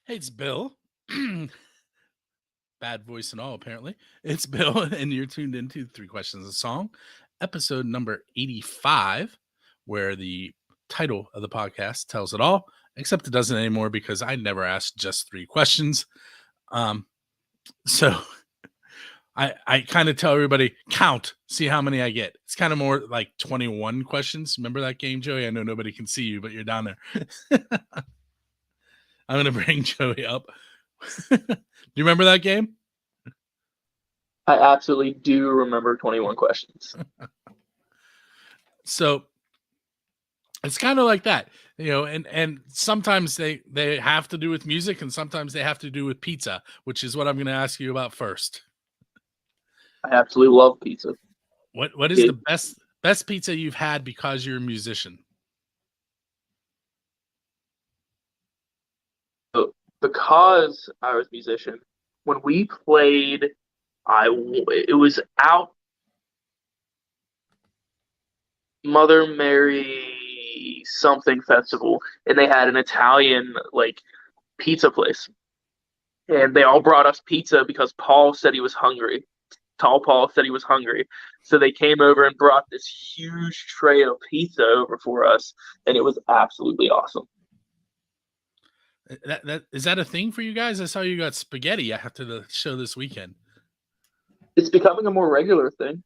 Hey, it's Bill. Bad voice and all, apparently. It's Bill, and you're tuned into Three Questions a Song, episode number 85, where the title of the podcast tells it all, except it doesn't anymore because I never asked just three questions. Um, so I kind of tell everybody, count, see how many I get. It's kind of more like 21 questions. Remember that game, Joey? I know nobody can see you, but you're down there. I'm going to bring Joey up. Do you remember that game? I absolutely do remember 21 questions. So it's kind of like that, and sometimes they have to do with music and sometimes they have to do with pizza, which is what I'm going to ask you about first. I absolutely love pizza. What is the best pizza you've had because you're a musician? So, because I was a musician, when we played, it was out Mother Mary something festival, and they had an Italian pizza place, and they all brought us pizza because Paul said he was hungry. Tall Paul said he was hungry. So they came over and brought this huge tray of pizza over for us, and it was absolutely awesome. That is that a thing for you guys? I saw you got spaghetti after the show this weekend. It's becoming a more regular thing.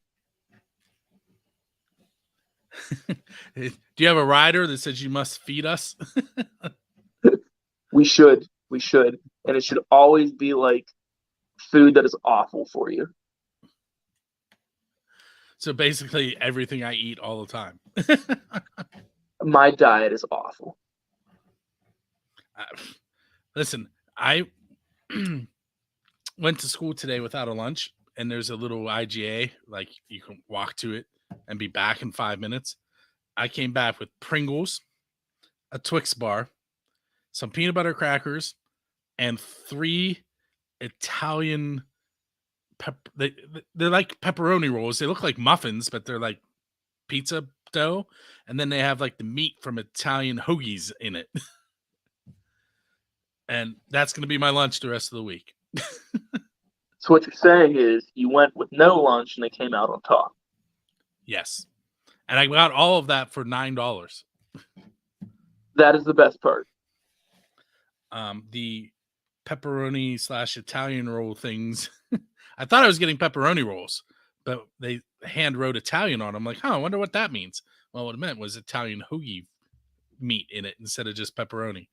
Do you have a rider that says you must feed us? We should. And it should always be like food that is awful for you. So basically everything I eat all the time. My diet is awful. Listen, I went to school today without a lunch, and there's a little IGA, like you can walk to it and be back in 5 minutes. I came back with Pringles, a Twix bar, some peanut butter crackers, and 3 Italian they're like pepperoni rolls. They look like muffins, but they're like pizza dough, and then they have like the meat from Italian hoagies in it. And that's going to be my lunch the rest of the week. So what you're saying is you went with no lunch and they came out on top. Yes. And I got all of that for $9. That is the best part. The pepperoni / Italian roll things. I thought I was getting pepperoni rolls, but they hand wrote Italian on them. Like, I wonder what that means. Well, what it meant was Italian hoagie meat in it instead of just pepperoni.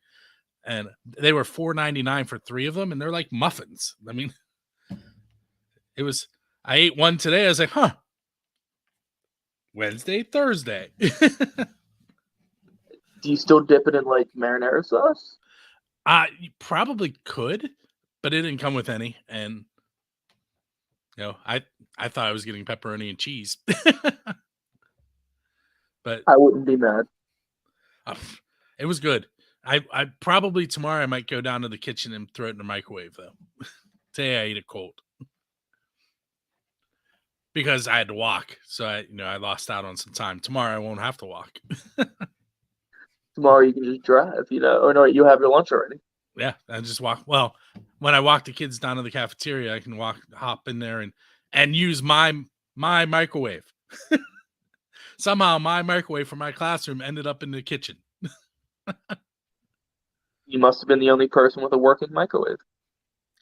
And they were $4.99 for 3 of them, and they're like muffins. I mean, I ate one today. I was like, Wednesday, Thursday. Do you still dip it in like marinara sauce? You probably could, but it didn't come with any. And I thought I was getting pepperoni and cheese. But I wouldn't be mad. It was good. I probably tomorrow I might go down to the kitchen and throw it in the microwave though. Today I ate it cold because I had to walk, so I lost out on some time. Tomorrow I won't have to walk. Tomorrow you can just drive, or no, you have your lunch already. Yeah, I just walk. Well, when I walk the kids down to the cafeteria, I can hop in there and use my microwave. Somehow my microwave from my classroom ended up in the kitchen. You must have been the only person with a working microwave.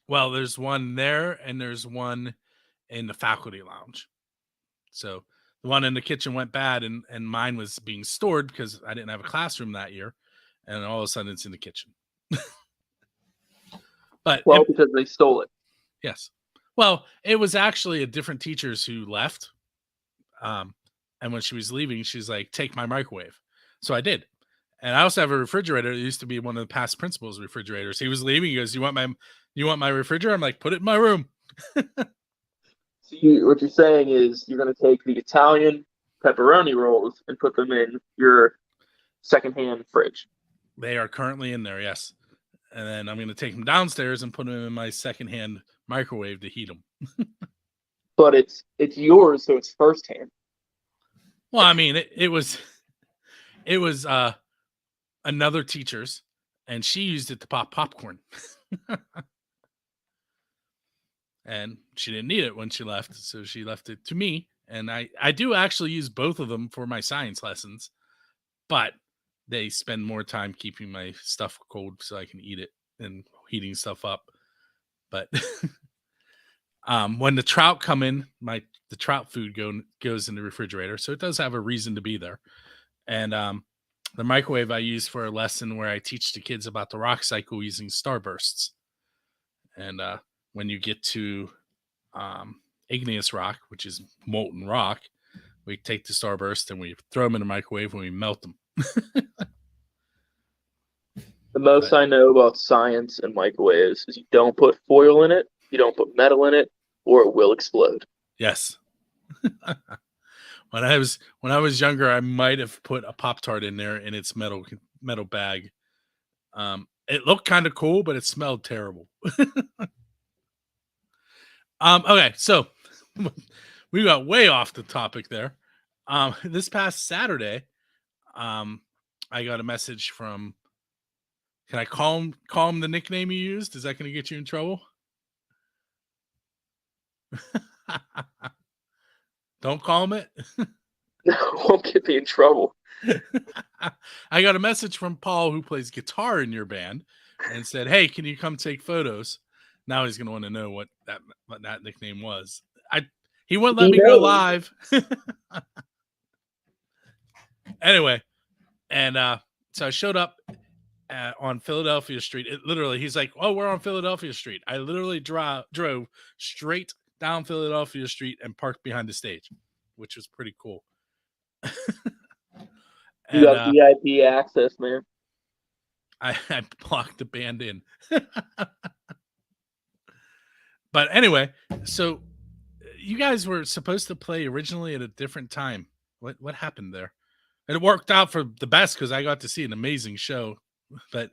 Well, there's one there and there's one in the faculty lounge. So the one in the kitchen went bad and mine was being stored because I didn't have a classroom that year. And all of a sudden it's in the kitchen. Because they stole it. Yes. Well, it was actually a different teachers who left. And when she was leaving, she's like, take my microwave. So I did. And I also have a refrigerator. It used to be one of the past principal's refrigerators. He was leaving. He goes, you want my refrigerator? I'm like, put it in my room. So what you're saying is you're going to take the Italian pepperoni rolls and put them in your secondhand fridge. They are currently in there, yes. And then I'm going to take them downstairs and put them in my secondhand microwave to heat them. But it's yours, so it's firsthand. Well, I mean, it was another teacher's, and she used it to pop popcorn. And she didn't need it when she left, so she left it to me. And I do actually use both of them for my science lessons, but they spend more time keeping my stuff cold so I can eat it and heating stuff up. But when the trout come in, the trout food goes in the refrigerator, so it does have a reason to be there. And the microwave I use for a lesson where I teach the kids about the rock cycle using starbursts. And when you get to igneous rock, which is molten rock, we take the starburst and we throw them in the microwave and we melt them. The most I know about science and microwaves is you don't put foil in it, you don't put metal in it, or it will explode. Yes. When I was younger, I might have put a Pop-Tart in there in its metal bag. It looked kind of cool, but it smelled terrible. Okay, so we got way off the topic there. This past Saturday, I got a message from. Can I call him the nickname you used? Is that going to get you in trouble? Don't call him it. Won't get me in trouble. I got a message from Paul, who plays guitar in your band, and said, "Hey, can you come take photos?" Now he's going to want to know what that nickname was. He wouldn't let me go live. Anyway, and so I showed up on Philadelphia Street. He's like, "Oh, we're on Philadelphia Street." I literally drove straight down Philadelphia Street and parked behind the stage, which was pretty cool. You got VIP access, man. I blocked the band in. But anyway, so you guys were supposed to play originally at a different time. What happened there? And it worked out for the best because I got to see an amazing show. But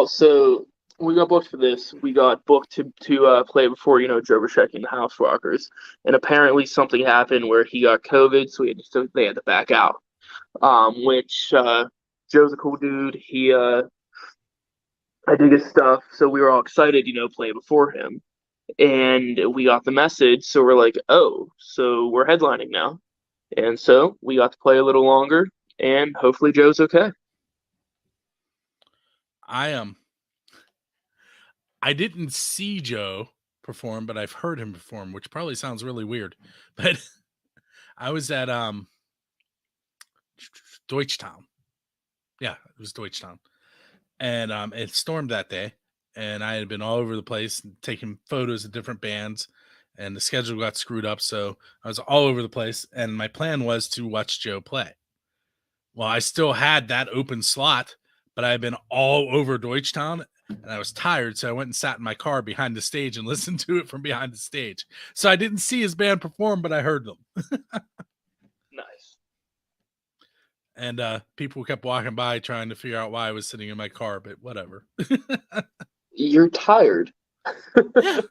so we got booked for this. We got booked to play before Joe Vreshek and the House Rockers, and apparently something happened where he got COVID, so they had to back out. Which Joe's a cool dude. I dig his stuff, so we were all excited, play before him. And we got the message, so we're like, oh, so we're headlining now. And so we got to play a little longer, and hopefully Joe's okay. I didn't see Joe perform, but I've heard him perform, which probably sounds really weird. But I was at Deutschtown. Yeah, it was Deutschtown. And it stormed that day, and I had been all over the place taking photos of different bands, and the schedule got screwed up, so I was all over the place, and my plan was to watch Joe play. Well, I still had that open slot, but I had been all over Deutschtown, and I was tired, so I went and sat in my car behind the stage and listened to it from behind the stage. So I didn't see his band perform, but I heard them. Nice. And people kept walking by trying to figure out why I was sitting in my car, but whatever. You're tired. Yeah.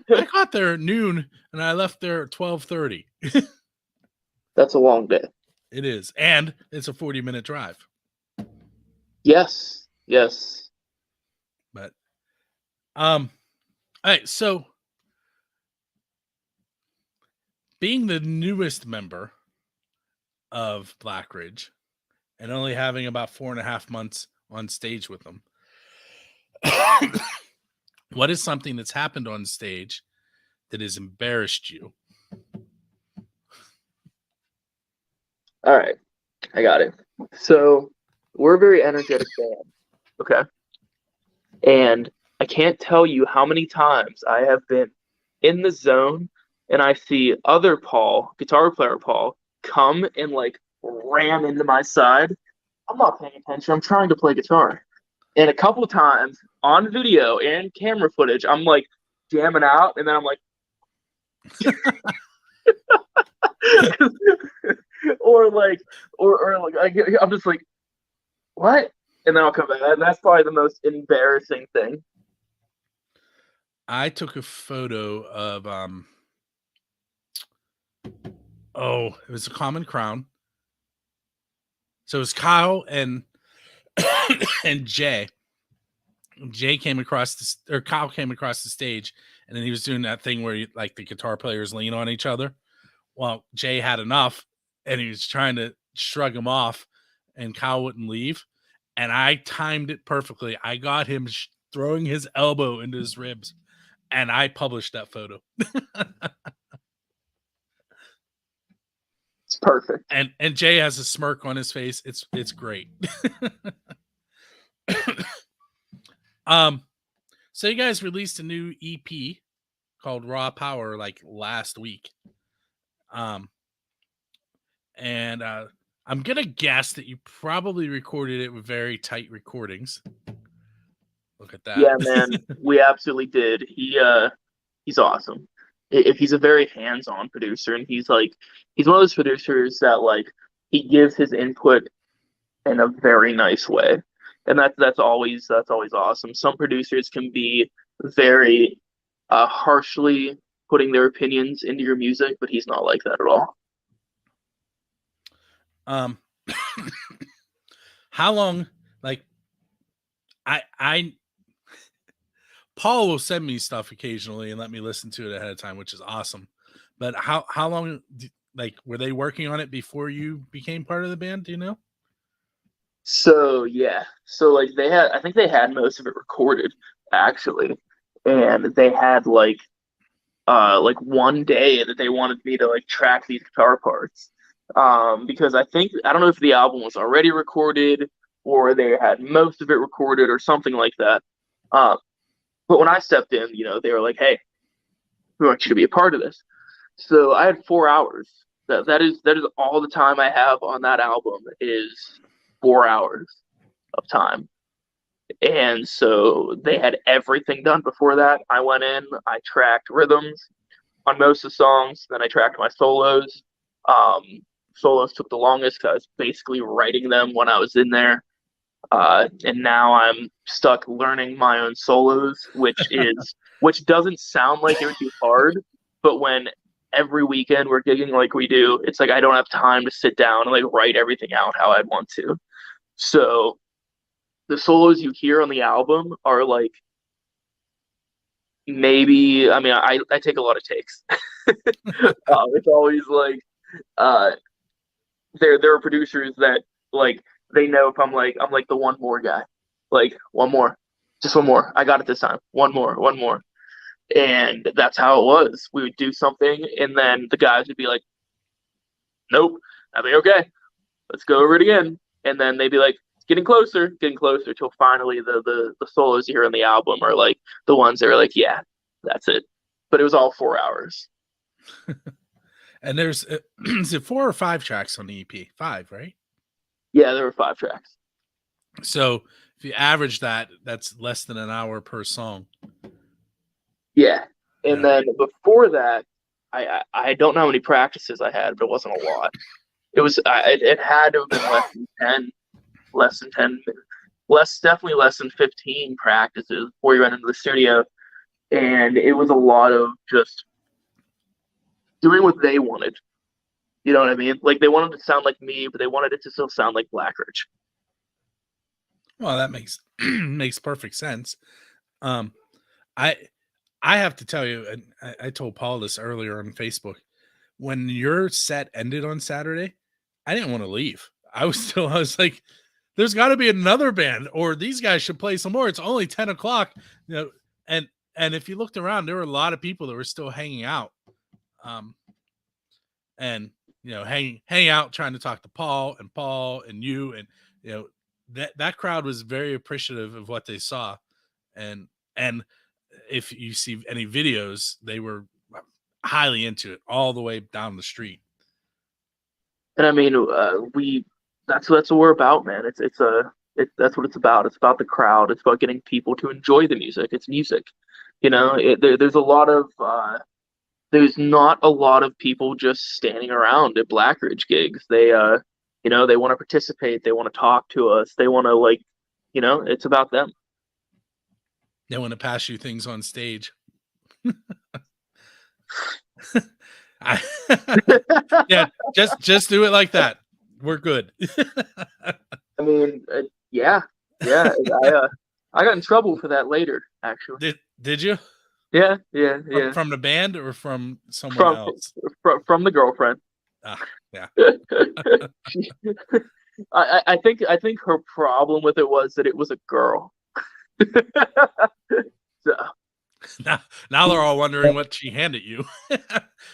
I got there at noon, and I left there at 12:30. That's a long day. It is. And it's a 40-minute drive. Yes. But, all right, so being the newest member of Black Ridge and only having about 4.5 months on stage with them, what is something that's happened on stage that has embarrassed you? All right, I got it. So we're a very energetic band, okay? And I can't tell you how many times I have been in the zone and I see other Paul, guitar player Paul, come and like ram into my side. I'm not paying attention. I'm trying to play guitar. And a couple of times on video and camera footage, I'm like jamming out, and then I'm like, or I'm just like, what? And then I'll come back. And that's probably the most embarrassing thing. I took a photo of it was a Common Crown. So it was Kyle and and Jay, Jay came across or Kyle came across the stage, and then he was doing that thing where like the guitar players lean on each other. Well, Jay had enough, and he was trying to shrug him off, and Kyle wouldn't leave. And I timed it perfectly. I got him throwing his elbow into his ribs, and I published that photo. It's perfect. And Jay has a smirk on his face. It's great. So you guys released a new EP called Raw Power like last week. And I'm gonna guess that you probably recorded it with very tight recordings. Look at that. Yeah, man, we absolutely did. He's awesome. He's a very hands-on producer, and he's one of those producers that like he gives his input in a very nice way, and that's always awesome. Some producers can be very harshly putting their opinions into your music, but he's not like that at all. How long? Like, I Paul will send me stuff occasionally and let me listen to it ahead of time, which is awesome. But how long? Like, were they working on it before you became part of the band? Do you know? So yeah, so like I think they had most of it recorded actually, and they had like one day that they wanted me to like track these guitar parts, because I don't know if the album was already recorded or they had most of it recorded or something like that. But when I stepped in, they were like, "Hey, we want you to be a part of this." So I had 4 hours. That is all the time I have on that album is 4 hours of time. And so they had everything done before that. I went in, I tracked rhythms on most of the songs, then I tracked my solos. Solos took the longest because I was basically writing them when I was in there. And now I'm stuck learning my own solos, which doesn't sound like it would be hard, but when every weekend we're gigging like we do, it's like I don't have time to sit down and like write everything out how I'd want to. So the solos you hear on the album are like maybe, I mean, I take a lot of takes. It's always like there are producers that like they know if I'm like the one more guy, like one more, just one more, I got it this time, one more, and that's how it was. We would do something, and then the guys would be like, "Nope," I'd be okay, let's go over it again, and then they'd be like, getting closer till finally the solos you hear on the album are like the ones that are like, yeah, that's it. But it was all 4 hours. And there's is it 4 or 5 tracks on the EP? 5, right? Yeah, there were 5 tracks. So if you average that, that's less than an hour per song. Yeah, and then before that, I don't know how many practices I had, but it wasn't a lot. It had to have been less than 10, definitely less than 15 practices before you went into the studio. And it was a lot of just doing what they wanted. You know what I mean? Like they wanted to sound like me, but they wanted it to still sound like Blackridge. Well, that makes makes perfect sense. I have to tell you, and I told Paul this earlier on Facebook, when your set ended on Saturday, I didn't want to leave. I was like, there's got to be another band, or these guys should play some more. It's only 10 o'clock, and if you looked around, there were a lot of people that were still hanging out, and hanging out, trying to talk to Paul and you, and that crowd was very appreciative of what they saw, and if you see any videos, they were highly into it all the way down the street. And I mean, that's what we're about, man. That's what it's about. It's about the crowd. It's about getting people to enjoy the music. It's music, there's not a lot of people just standing around at Blackridge gigs. They they want to participate. They want to talk to us. They want to it's about them. They want to pass you things on stage. Yeah, just do it like that. We're good. I mean, yeah. I got in trouble for that later, actually. Did you? Yeah. From the band or from someone From else? from the girlfriend. Yeah. She, I think her problem with it was that it was a girl. So, Now they're all wondering what she handed you.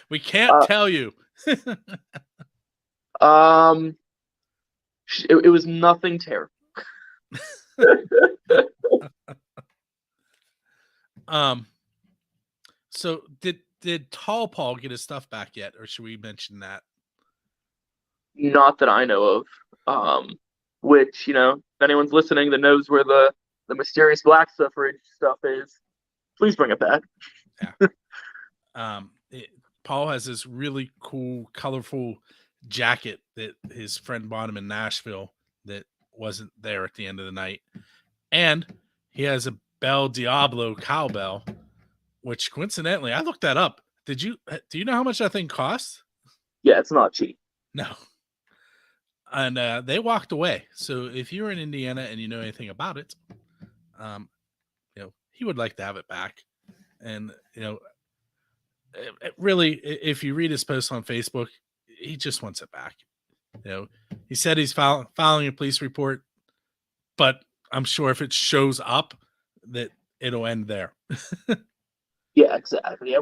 We can't uh, tell you. it was nothing terrible. So did Tall Paul get his stuff back yet, or should we mention that? Not that I know of. Which, if anyone's listening that knows where the mysterious black suffrage stuff is, please bring it back. Yeah. Paul has this really cool, colorful jacket that his friend bought him in Nashville that wasn't there at the end of the night. And he has a Bell Diablo cowbell, which coincidentally, I looked that up. Do you know how much that thing costs? Yeah, it's not cheap. No. And they walked away. So if you're in Indiana and you know anything about it, he would like to have it back. And really, if you read his post on Facebook, he just wants it back. He said he's filing a police report, but I'm sure if it shows up, that it'll end there. Yeah, exactly. Yeah,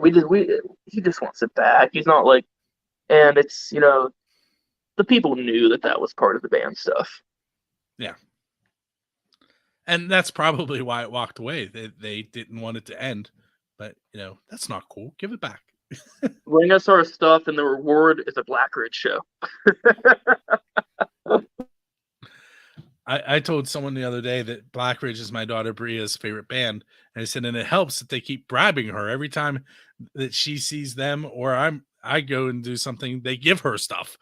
he just wants it back. He's not like, and it's the people knew that was part of the band stuff. Yeah. And that's probably why it walked away. They didn't want it to end, but that's not cool. Give it back. Bring us our stuff, and the reward is a Black Ridge show. I told someone the other day that Black Ridge is my daughter Bria's favorite band, and I said, and it helps that they keep bribing her every time that she sees them, or I go and do something, they give her stuff.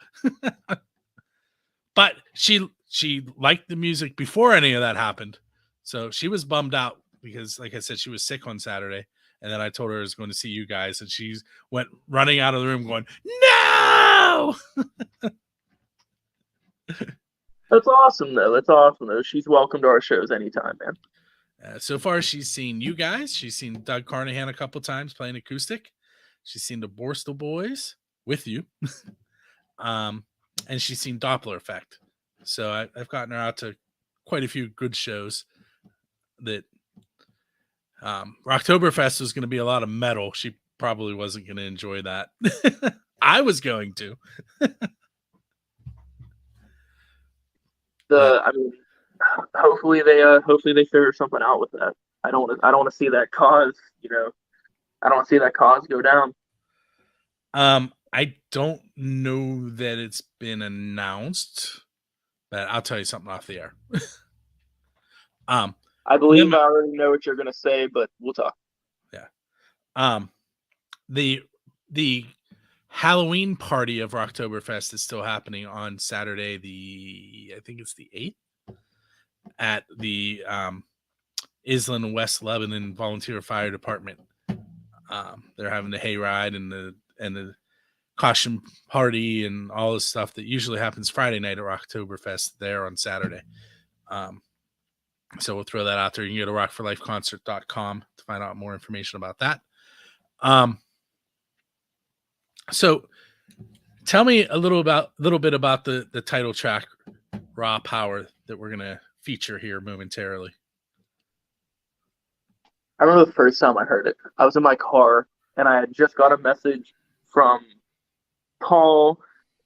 But she liked the music before any of that happened, so she was bummed out because, like I said, she was sick on Saturday, and then I told her I was going to see you guys, and she went running out of the room going, "No!" That's awesome, though. She's welcome to our shows anytime, man. So far, she's seen you guys. She's seen Doug Carnahan a couple times playing acoustic. She's seen the Borstal Boys with you. And she's seen Doppler Effect. So I've gotten her out to quite a few good shows. That Rocktoberfest was going to be a lot of metal. She probably wasn't going to enjoy that. I was going to. I mean, hopefully they figure something out with that. I don't want to see that cause, I don't want to see that cause go down. I don't know that it's been announced, but I'll tell you something off the air. I believe I already know what you're gonna say, but we'll talk. Yeah. The Halloween party of Rocktoberfest is still happening on Saturday, I think it's the 8th, at the Island West Lebanon Volunteer Fire Department. They're having the hayride and the costume party and all this stuff that usually happens Friday night at Rocktoberfest there on Saturday. So we'll throw that out there. You can go to rockforlifeconcert.com to find out more information about that. So tell me a little bit about the title track, Raw Power, that we're going to feature here momentarily. I remember the first time I heard it. I was in my car and I had just got a message from Paul,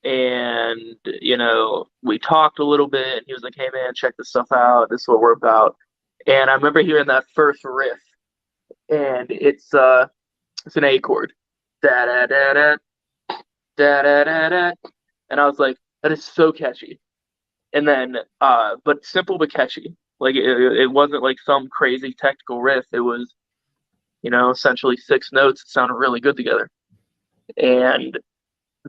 and we talked a little bit, and he was like, "Hey man, check this stuff out. This is what we're about." And I remember hearing that first riff, and it's an A chord, da da da da da da da da, and I was like, that is so catchy. And then, but simple but catchy. Like it wasn't like some crazy technical riff. It was, essentially 6 notes that sounded really good together. And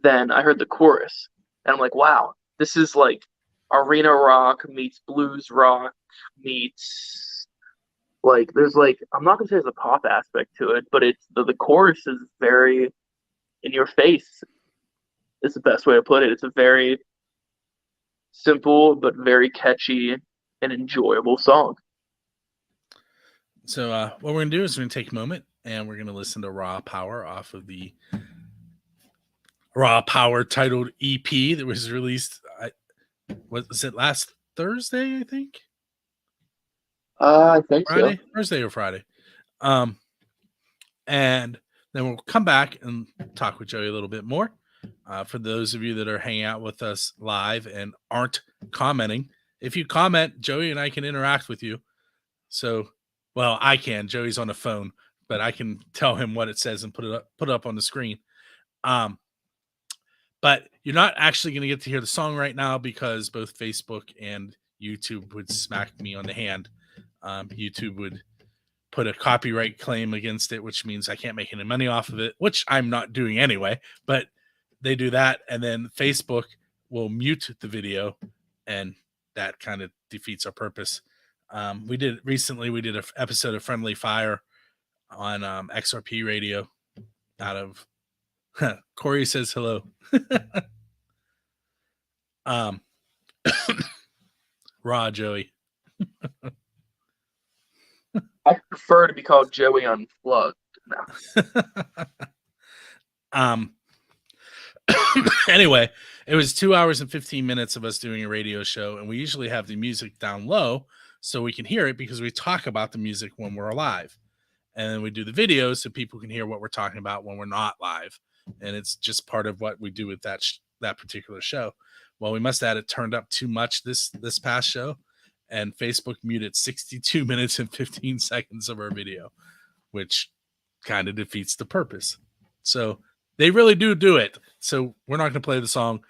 then I heard the chorus, and I'm like, wow, this is like arena rock meets blues rock meets, like, there's like, I'm not gonna say there's a pop aspect to it, but it's the chorus is very in your face. Is the best way to put it. It's a very simple but very catchy and enjoyable song. So what we're gonna do is we're gonna take a moment and we're gonna listen to Raw Power off of the Raw Power titled EP that was released. Was it last Thursday? I think I think so. Thursday or Friday. Um, and then we'll come back and talk with Joey a little bit more. For those of you that are hanging out with us live and aren't commenting, if you comment, Joey and I can interact with you. So, well, I can. Joey's on the phone, but I can tell him what it says and put it up on the screen. But you're not actually going to get to hear the song right now because both Facebook and YouTube would smack me on the hand. YouTube would put a copyright claim against it, which means I can't make any money off of it, which I'm not doing anyway. But they do that, and then Facebook will mute the video, and that kind of defeats our purpose. We did an episode of Friendly Fire on XRP radio out of Corey says hello. Raw Joey. I prefer to be called Joey Unplugged now. Anyway, it was 2 hours and 15 minutes of us doing a radio show, and we usually have the music down low so we can hear it because we talk about the music when we're live. And then we do the videos so people can hear what we're talking about when we're not live. And it's just part of what we do with that particular show. Well, we must have had it turned up too much this past show, and Facebook muted 62 minutes and 15 seconds of our video, which kind of defeats the purpose. So they really do it. So we're not going to play the song.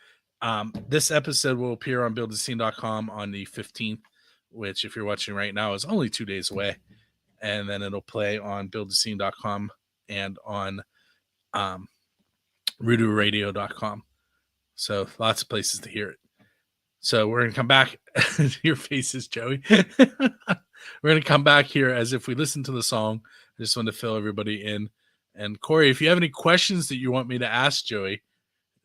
This episode will appear on buildthescene.com on the 15th, which if you're watching right now is only 2 days away. And then it'll play on buildthescene.com and on RuduRadio.com. So lots of places to hear it. So we're going to come back. Your faces, Joey. We're going to come back here as if we listen to the song. I just want to fill everybody in. And Corey, if you have any questions that you want me to ask Joey,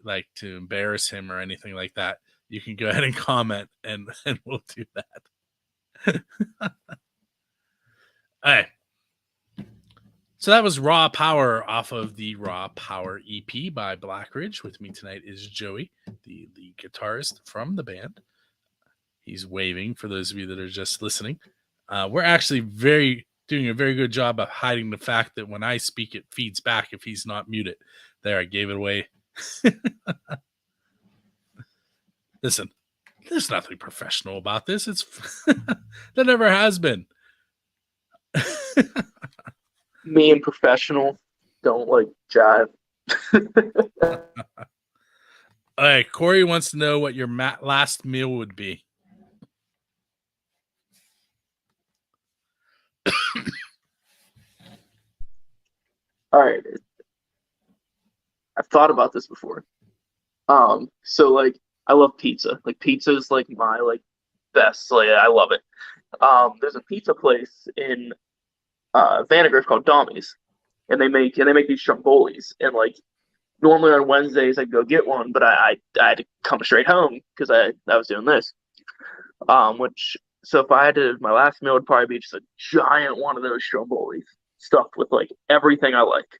like to embarrass him or anything like that, you can go ahead and comment and we'll do that. All right. So that was Raw Power off of the Raw Power EP by Black Ridge. With me tonight is Joey, the lead guitarist from the band. He's waving for those of you that are just listening. We're actually doing a very good job of hiding the fact that when I speak, it feeds back if he's not muted. There, I gave it away. Listen, there's nothing professional about this. It's that never has been. Me and professional don't like jive. All right, Corey wants to know what your last meal would be. All right. I've thought about this before. So like I love pizza. Like pizza is like my like best. Like I love it. There's a pizza place in Vandergrift called Dommy's, and they make these strombolis. And like normally on Wednesdays I'd go get one, but I had to come straight home because I was doing this. So if I had to, my last meal would probably be just a giant one of those strombolis stuffed with like everything I like.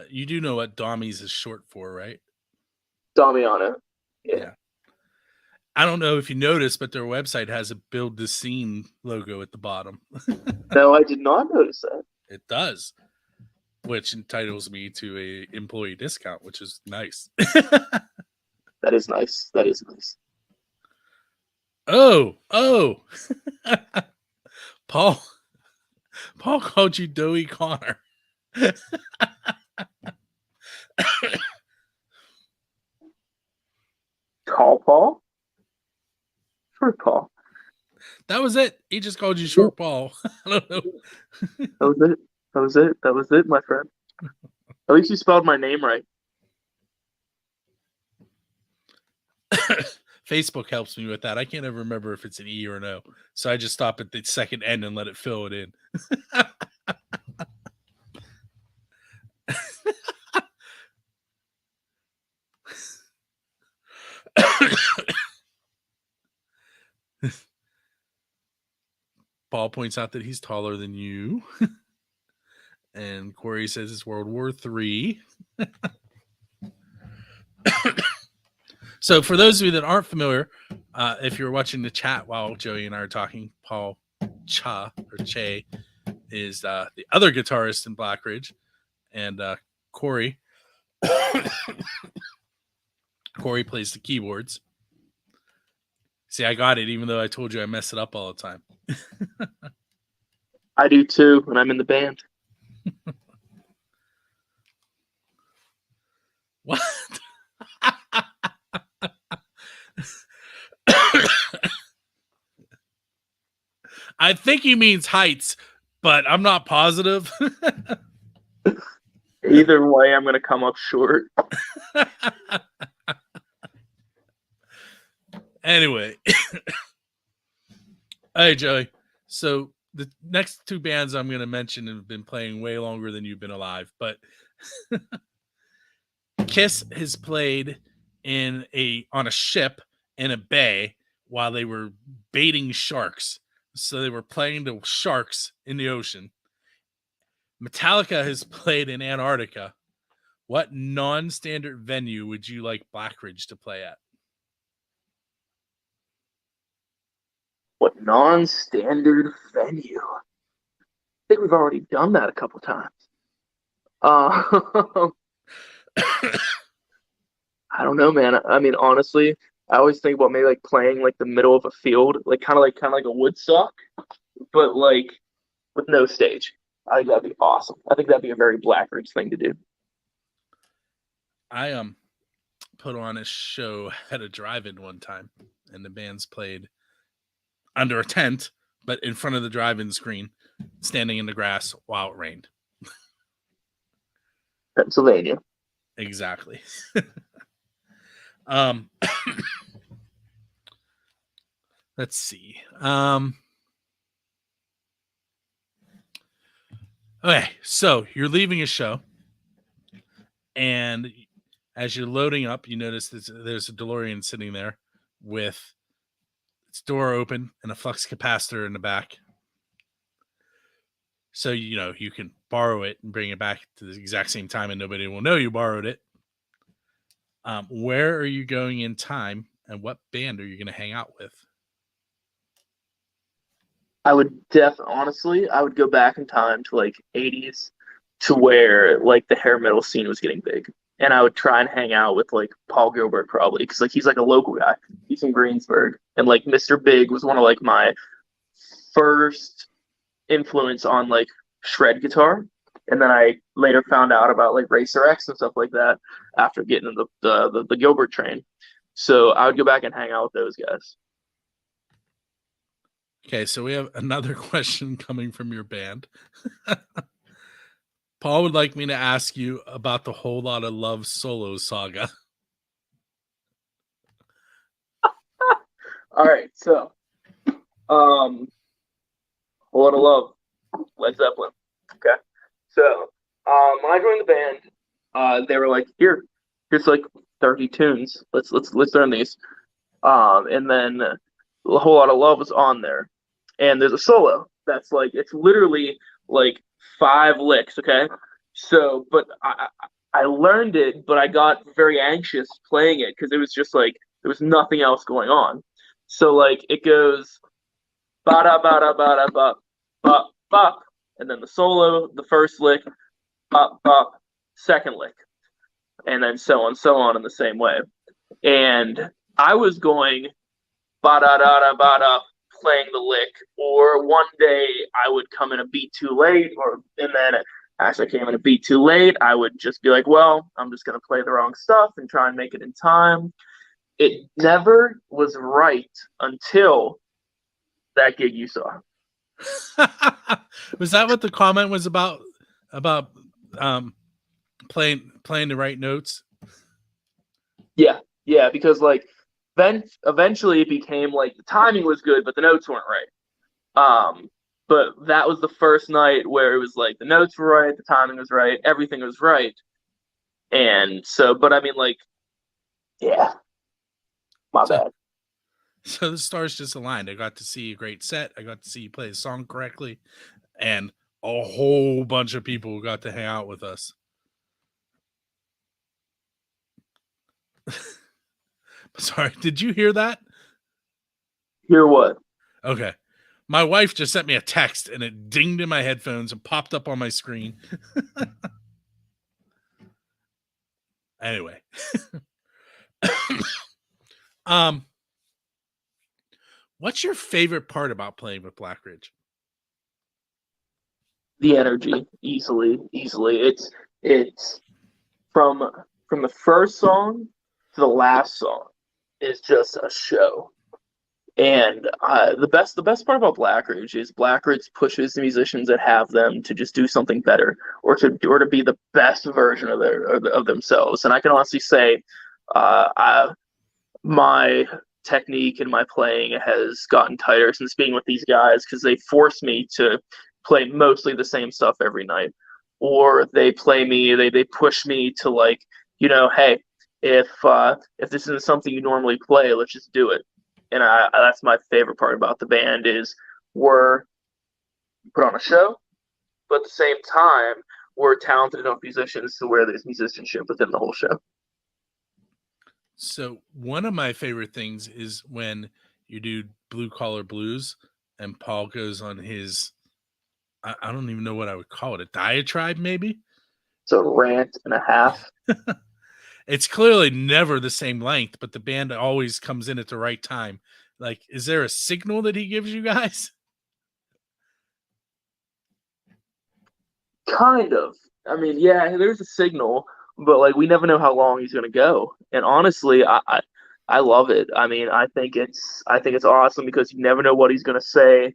You do know what Dommy's is short for, right? Damiana. Yeah. I don't know if you noticed, but their website has a Build the Scene logo at the bottom. No, I did not notice that. It does, which entitles me to a employee discount, which is nice. That is nice. That is nice. Oh. Paul called you Doughy Connor. Tall Paul? Short Paul. That was it. He just called you Short Paul. I don't know. That was it, my friend. At least you spelled my name right. Facebook helps me with that. I can't ever remember if it's an E or an O. So I just stop at the second N and let it fill it in. Paul Paul points out that he's taller than you. And Corey says it's World War III. So for those of you that aren't familiar, if you're watching the chat while Joey and I are talking, Paul Che is the other guitarist in Black Ridge, and Corey plays the keyboards. See, I got it, even though I told you I mess it up all the time. I do too, and I'm in the band. What? I think he means heights, but I'm not positive. Either way, I'm going to come up short. Anyway. Hey, Joey. So the next two bands I'm going to mention have been playing way longer than you've been alive, but Kiss has played on a ship in a bay while they were baiting sharks. So they were playing to sharks in the ocean. Metallica has played in Antarctica. What non-standard venue would you like Black Ridge to play at? What non-standard venue? I think we've already done that a couple times. I don't know, man. I mean, honestly, I always think about maybe like playing like the middle of a field, like kind of like a Woodstock, but like with no stage. I think that'd be awesome. I think that'd be a very Black Ridge thing to do. I put on a show at a drive-in one time, and the bands played under a tent, but in front of the drive-in screen, standing in the grass while it rained. Pennsylvania. Exactly. Let's see. Okay, so you're leaving a show, and as you're loading up, you notice there's a DeLorean sitting there with its door open and a flux capacitor in the back. So, you can borrow it and bring it back to the exact same time and nobody will know you borrowed it. Where are you going in time, and what band are you going to hang out with? I would honestly, I would go back in time to like 80s to where like the hair metal scene was getting big. And I would try and hang out with like Paul Gilbert probably, because like he's like a local guy. He's from Greensburg. And like Mr. Big was one of like my first influence on like shred guitar. And then I later found out about like Racer X and stuff like that after getting the Gilbert train. So I would go back and hang out with those guys. Okay, so we have another question coming from your band. Paul would like me to ask you about the Whole Lot of Love solo saga. All right, so Whole Lot of Love, Led Zeppelin. Okay, so when I joined the band, they were like, here's like 30 tunes. Let's learn these. And then A Whole Lot of Love was on there. And there's a solo that's like, it's literally like 5 licks, okay? So, but I learned it, but I got very anxious playing it because it was just like, there was nothing else going on. So, like, it goes ba-da-ba-da-ba-da-ba, ba-ba, and then the solo, the first lick, ba-ba, second lick, and then so on in the same way. And I was going ba-da-da-da-ba-da, playing the lick, or one day I would come in a beat too late, and then as I came in a beat too late, I would just be like, well, I'm just going to play the wrong stuff and try and make it in time. It never was right until that gig you saw. Was that what the comment was about playing the right notes? Yeah, because like then eventually it became like the timing was good, but the notes weren't right. But that was the first night where it was like the notes were right, the timing was right, everything was right. And so, but I mean, like, yeah, my bad. So the stars just aligned. I got to see a great set. I got to see you play the song correctly, and a whole bunch of people got to hang out with us. Sorry, did you hear that? Hear what? Okay. My wife just sent me a text and it dinged in my headphones and popped up on my screen. Anyway. What's your favorite part about playing with Black Ridge? The energy, easily. It's from the first song to the last song is just a show. And the best part about Black Ridge is Black Ridge pushes the musicians that have them to just do something better, or to be the best version of themselves. And I can honestly say, my technique and my playing has gotten tighter since being with these guys, because they force me to play mostly the same stuff every night, or they push me to, like, hey, if this isn't something you normally play, let's just do it. And that's my favorite part about the band is we're put on a show, but at the same time we're talented enough musicians to where there's musicianship within the whole show. So one of my favorite things is when you do Blue Collar Blues and Paul goes on his, I don't even know what I would call it, a diatribe maybe? It's a rant and a half. It's clearly never the same length, but the band always comes in at the right time. Like, is there a signal that he gives you guys? Kind of. I mean, yeah, there's a signal, but like we never know how long he's gonna go. And honestly, I love it. I mean, I think it's awesome because you never know what he's gonna say.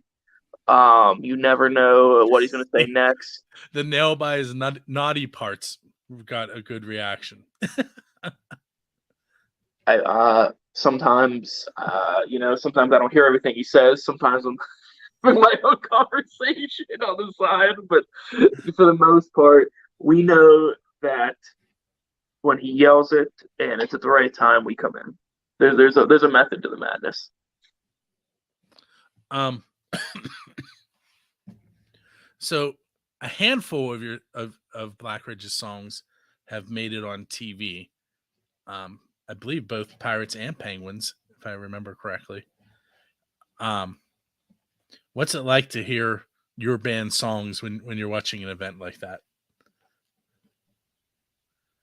You never know what he's gonna say next. The nail by his naughty parts got a good reaction. Sometimes sometimes I don't hear everything he says. Sometimes I'm in my own conversation on the side, but for the most part, we know that when he yells it and it's at the right time, we come in. There's a method to the madness. So a handful of of Black Ridge's songs have made it on TV. I believe both Pirates and Penguins, if I remember correctly. What's it like to hear your band songs when you're watching an event like that?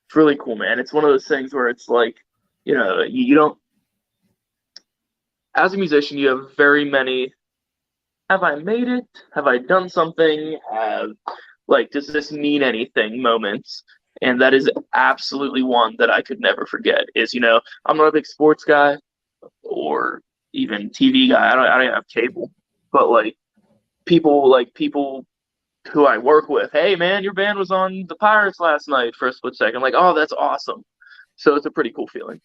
It's really cool, man. It's one of those things where it's like, you don't, as a musician, you have very many, have I made it? Have I done something? Does this mean anything moments? And that is absolutely one that I could never forget is, I'm not a big sports guy or even TV guy. I don't have cable, but people who I work with, hey man, your band was on the Pirates last night for a split second. Like, oh, that's awesome. So it's a pretty cool feeling.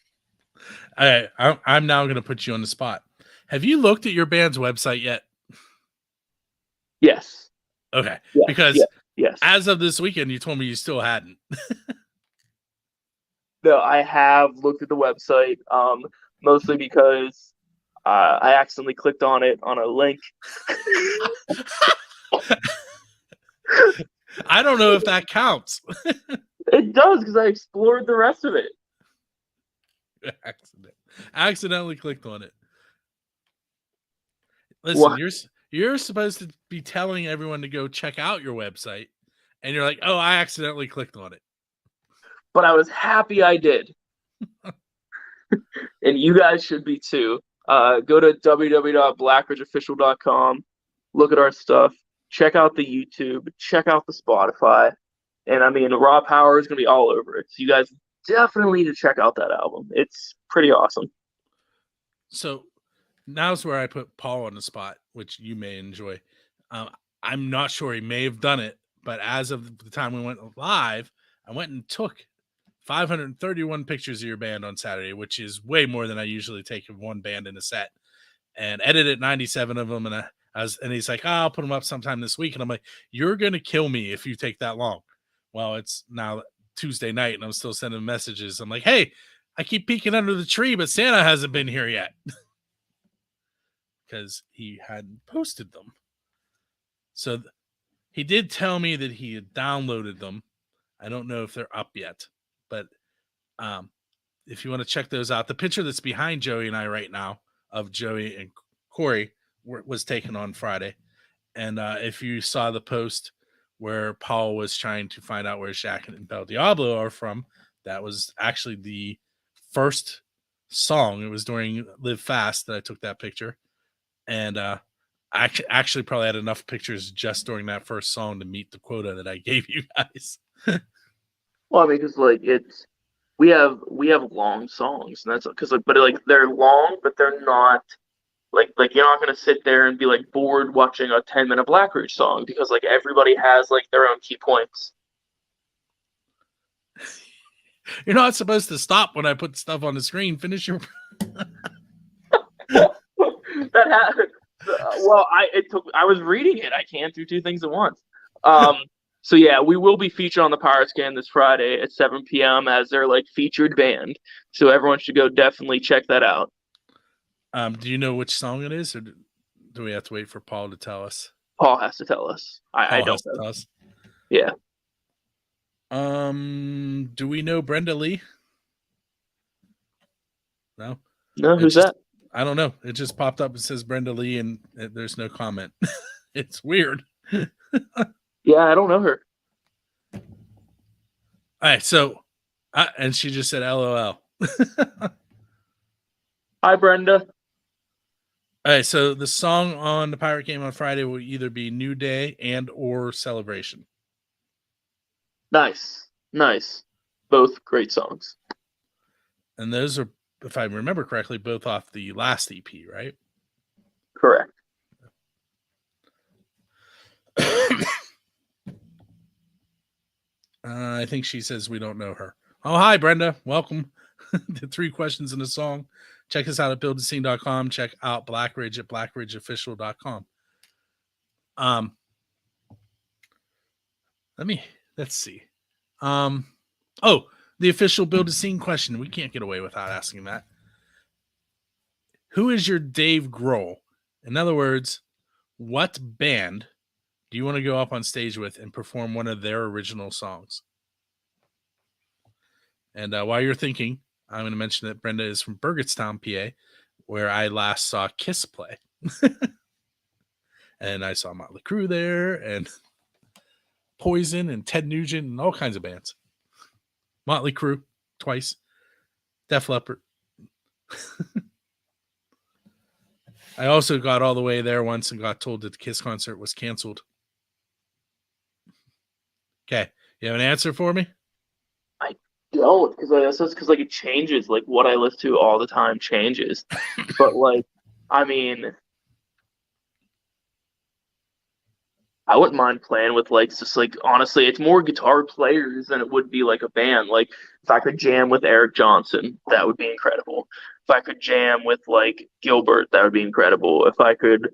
All right, I'm now going to put you on the spot. Have you looked at your band's website yet? Yes. Okay. Yes, because yes. As of this weekend, you told me you still hadn't. No, I have looked at the website, mostly because I accidentally clicked on it on a link. I don't know if that counts. It does, because I explored the rest of it. Accidentally clicked on it. Listen, what? You're supposed to be telling everyone to go check out your website, and you're like, oh, I accidentally clicked on it. But I was happy I did. And you guys should be too. Go to www.blackridgeofficial.com, look at our stuff, check out the YouTube, check out the Spotify. And I mean, Raw Power is going to be all over it. So you guys definitely need to check out that album. It's pretty awesome. So now's where I put Paul on the spot, which you may enjoy. I'm not sure he may have done it, but as of the time we went live, I went and took 531 pictures of your band on Saturday, which is way more than I usually take of one band in a set, and edited 97 of them. And he's like, oh, I'll put them up sometime this week. And I'm like, you're going to kill me if you take that long. Well, it's now Tuesday night and I'm still sending messages. I'm like, hey, I keep peeking under the tree, but Santa hasn't been here yet. because he hadn't posted them. So he did tell me that he had downloaded them. I don't know if they're up yet, but if you want to check those out, the picture that's behind Joey and I right now of Joey and Corey was taken on Friday. And if you saw the post where Paul was trying to find out where Shaq and Bel Diablo are from, that was actually the first song. It was during Live Fast that I took that picture. And I actually probably had enough pictures just during that first song to meet the quota that I gave you guys. Well, I mean, because like we have long songs, and that's because but like they're long, but they're not like you're not gonna sit there and be like bored watching a 10-minute Black Rouge song because like everybody has like their own key points. You're not supposed to stop when I put stuff on the screen. Finish your. That happened. Well, I was reading it. I can't do two things at once. So yeah, we will be featured on the Power Scan this Friday at 7 p.m. as their like featured band. So everyone should go definitely check that out. Do you know which song it is, or do we have to wait for Paul to tell us? Paul has to tell us. I don't know. Tell us. Yeah. Do we know Brenda Lee? No. No, who's that? I don't know. It just popped up and says Brenda Lee, and there's no comment. It's weird. Yeah, I don't know her. All right, so, and she just said LOL. Hi, Brenda. All right, so the song on the Pirate Game on Friday will either be New Day and or Celebration. Nice. Both great songs. And those are, if I remember correctly, both off the last EP, right? Correct. I think she says we don't know her. Oh, hi, Brenda. Welcome to 3 Questions in a Song. Check us out at buildascene.com. Check out Black Ridge at blackridgeofficial.com. Let's see. The official Build a Scene question. We can't get away without asking that. Who is your Dave Grohl? In other words, what band do you want to go up on stage with and perform one of their original songs? And while you're thinking, I'm going to mention that Brenda is from Burgettstown, PA, where I last saw Kiss play. And I saw Motley Crue there, and Poison, and Ted Nugent, and all kinds of bands. Motley Crue, twice. Def Leppard. I also got all the way there once and got told that the Kiss concert was canceled. Okay, you have an answer for me? I don't, because like it changes. Like what I listen to all the time changes. But like, I mean, I wouldn't mind playing with like just like honestly, it's more guitar players than it would be like a band. Like if I could jam with Eric Johnson, that would be incredible. If I could jam with like Gilbert, that would be incredible. If I could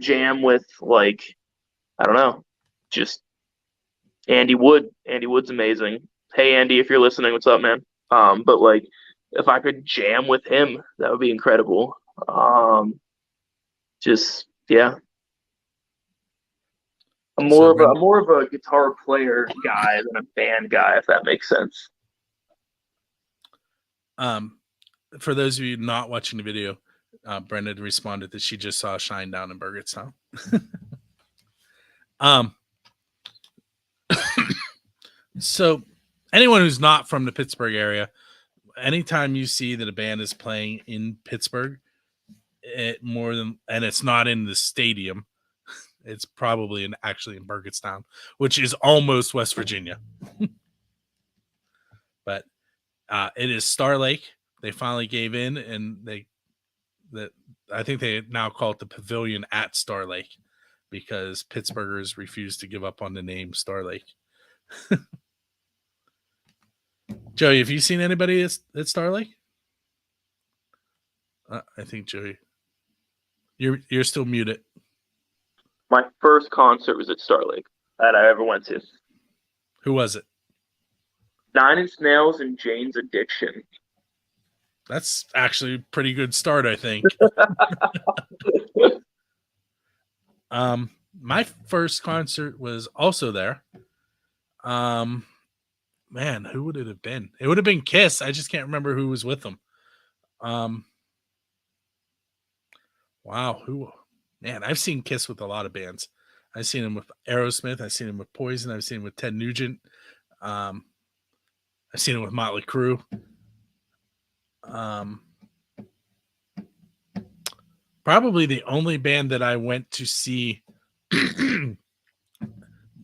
jam with like, I don't know, just Andy Wood. Andy Wood's amazing. Hey Andy, if you're listening, what's up, man? But like if I could jam with him, that would be incredible. Just yeah. I'm more of a guitar player guy than a band guy, if that makes sense. For those of you not watching the video, Brenda responded that she just saw Shine down in Burgettstown. So anyone who's not from the Pittsburgh area, anytime you see that a band is playing in Pittsburgh, and it's not in the stadium, it's probably actually in Burgettstown, which is almost West Virginia. But it is Star Lake. They finally gave in, and I think they now call it the Pavilion at Star Lake because Pittsburghers refuse to give up on the name Star Lake. Joey, have you seen anybody at Star Lake? I think Joey, you're still muted. My first concert was at Star Lake that I ever went to. Who was it? 9 Inch Nails and Jane's Addiction. That's actually a pretty good start, I think. My first concert was also there. Man, who would it have been? It would have been Kiss. I just can't remember who was with them. Wow, man, I've seen Kiss with a lot of bands. I've seen him with Aerosmith, I've seen him with Poison, I've seen him with Ted Nugent. I've seen him with Motley Crue. Probably the only band that I went to see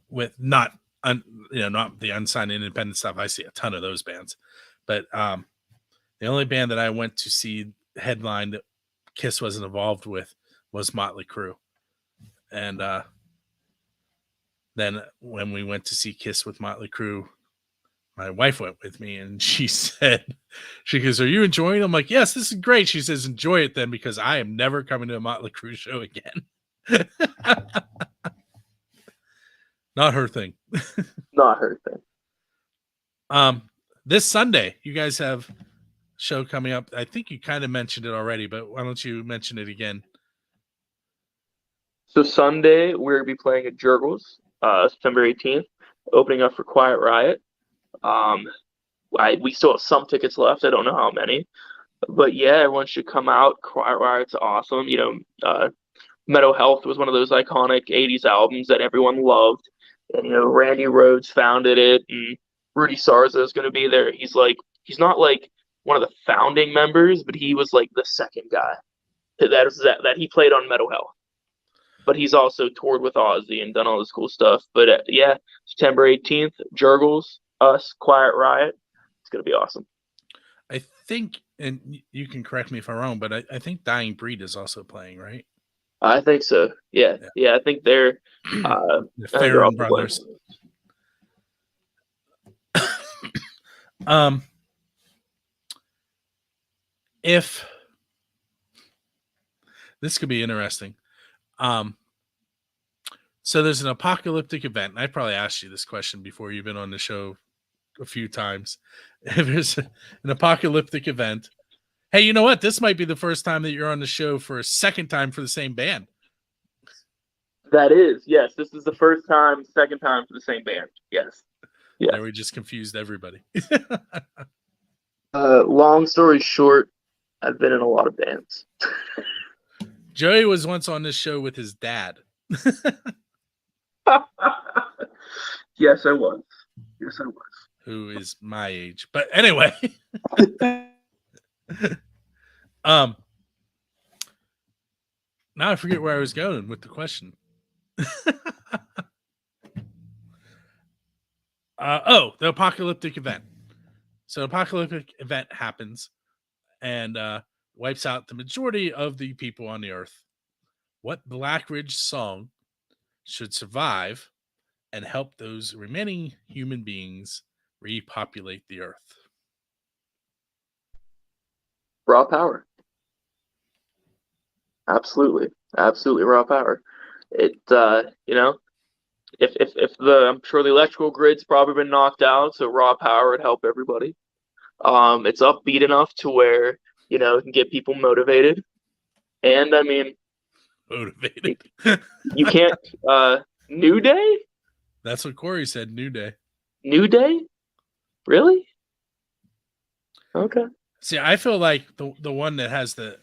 with not the unsigned independent stuff. I see a ton of those bands, but the only band that I went to see headline that Kiss wasn't involved with was Motley Crue. And then when we went to see Kiss with Motley Crue, my wife went with me, and she goes, "Are you enjoying it?" I'm like, "Yes, this is great." She says, "Enjoy it then, because I am never coming to a Motley Crue show again." Not her thing. Not her thing. This Sunday, you guys have a show coming up. I think you kind of mentioned it already, but why don't you mention it again? So Sunday, we're going to be playing at Jurgles, September 18th, opening up for Quiet Riot. We still have some tickets left. I don't know how many. But yeah, everyone should come out. Quiet Riot's awesome. Meadow Health was one of those iconic 80s albums that everyone loved. And, Randy Rhoads founded it, and Rudy Sarza is going to be there. He's not like one of the founding members, but he was like the second guy that he played on Meadow Health. But he's also toured with Ozzy and done all this cool stuff. But yeah, September 18th, Jurgles, us, Quiet Riot. It's going to be awesome. I think, and you can correct me if I'm wrong, but I think Dying Breed is also playing, right? I think so. Yeah. I think they're the Farron brothers. If this could be interesting. So there's an apocalyptic event. And I probably asked you this question before. You've been on the show a few times. If there's an apocalyptic event, hey, you know what? This might be the first time that you're on the show for a second time for the same band. That is, yes. This is the first time, second time for the same band. Yes. There we just confused everybody. Long story short, I've been in a lot of bands. Joey was once on this show with his dad. Yes, I was. Who is my age. But anyway. Now I forget where I was going with the question. The apocalyptic event. So apocalyptic event happens and wipes out the majority of the people on the earth. What Black Ridge song should survive and help those remaining human beings repopulate the earth? Raw Power. Absolutely Raw Power. It if I'm sure the electrical grid's probably been knocked out, so Raw Power would help everybody. It's upbeat enough to where it can get people motivated, and I mean, motivated. You can't. New Day. That's what Corey said. New Day. New Day. Really? Okay. See, I feel like the one that has the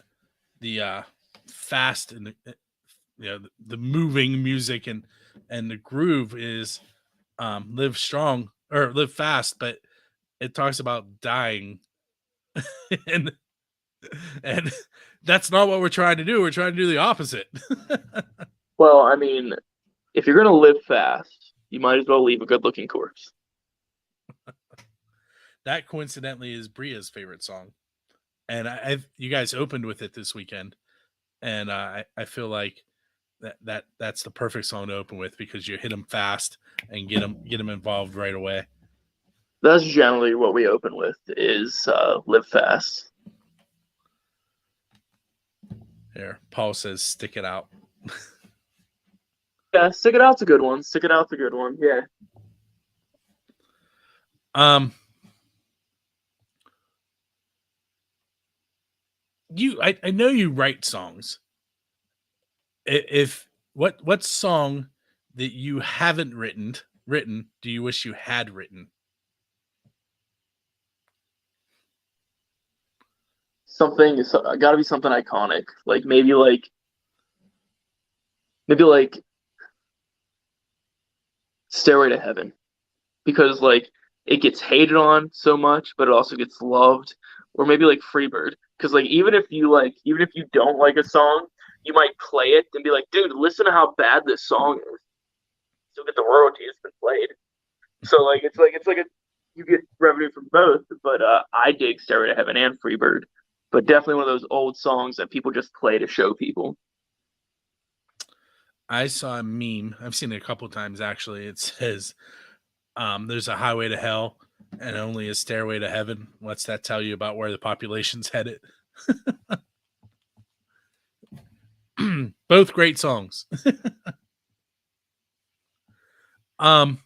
fast and the moving music and the groove is Live Strong or Live Fast, but it talks about dying. and that's not what we're trying to do. We're trying to do the opposite. Well, I mean, if you're going to live fast, you might as well leave a good-looking corpse. That coincidentally is Bria's favorite song. And you guys opened with it this weekend. And I feel like that's the perfect song to open with because you hit them fast and get them involved right away. That's generally what we open with is Live Fast. Here, Paul says, stick it out. Yeah, Stick It Out's a good one. Stick It Out's a good one. Yeah. I know you write songs. If what song that you haven't written do you wish you had written? Something, got to be something iconic. Like maybe like Stairway to Heaven, because like it gets hated on so much, but it also gets loved. Or maybe like Freebird, because like even if you don't like a song, you might play it and be like, dude, listen to how bad this song is. Still get the royalties it's been played. So like it's like a you get revenue from both. But I dig Stairway to Heaven and Freebird, but definitely one of those old songs that people just play to show people. I saw a meme. I've seen it a couple times actually. It says, "There's a highway to hell and only a stairway to heaven." What's that tell you about where the population's headed? Both great songs. um,